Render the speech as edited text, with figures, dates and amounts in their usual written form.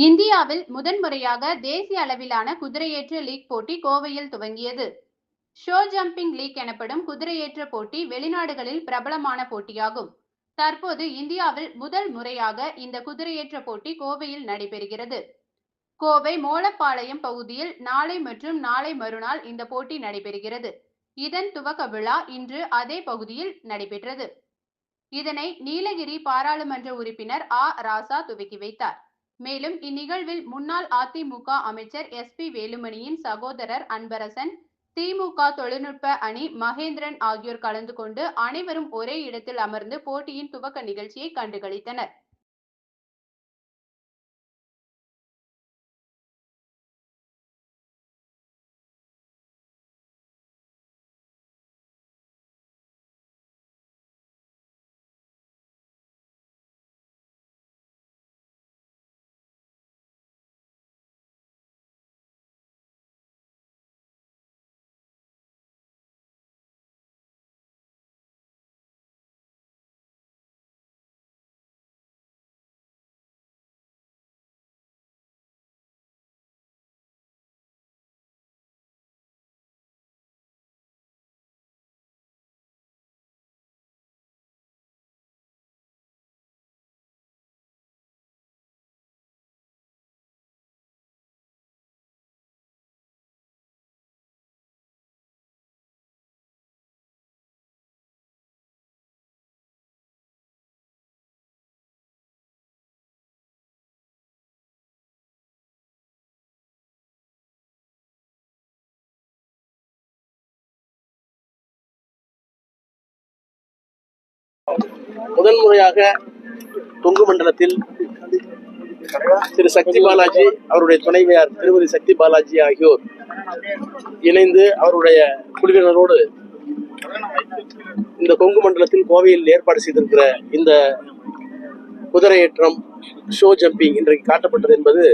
இந்தியாவில் முதன்முறையாக தேசிய அளவிலான குதிரையேற்ற லீக் போட்டி கோவையில் துவங்கியது. ஷோ ஜம்பிங் லீக் எனப்படும் குதிரையேற்ற போட்டி வெளிநாடுகளில் பிரபலமான போட்டியாகும். தற்போது இந்தியாவில் முதல் முறையாக இந்த குதிரையேற்ற போட்டி கோவையில் நடைபெறுகிறது. கோவை மோலப்பாளையம் பகுதியில் நாளை மற்றும் நாளை மறுநாள் இந்த போட்டி நடைபெறுகிறது. இதன் துவக்க விழா இன்று அதே பகுதியில் நடைபெற்றது. இதனை நீலகிரி பாராளுமன்ற உறுப்பினர் ராசா துவக்கி வைத்தார். மேலும் இந்நிகழ்வில் முன்னாள் அதிமுக அமைச்சர் SP வேலுமணியின் சகோதரர் அன்பரசன், திமுக தொழில்நுட்ப அணி மகேந்திரன் ஆகியோர் கலந்து கொண்டு அனைவரும் ஒரே இடத்தில் அமர்ந்து போட்டியின் துவக்க நிகழ்ச்சியை கண்டுகளித்தனர். முதன்முறையாக கொங்கு மண்டலத்தில் திரு சக்தி பாலாஜி, அவருடைய துணைவியார் திருமதி சக்தி பாலாஜி ஆகியோர் இணைந்து அவருடைய குழுவினரோடு இந்த கொங்கு மண்டலத்தில் கோவையில் ஏற்பாடு செய்திருக்கிற இந்த குதிரையேற்றம் ஷோ ஜம்பிங் இன்றைக்கு காட்டப்பட்டது என்பது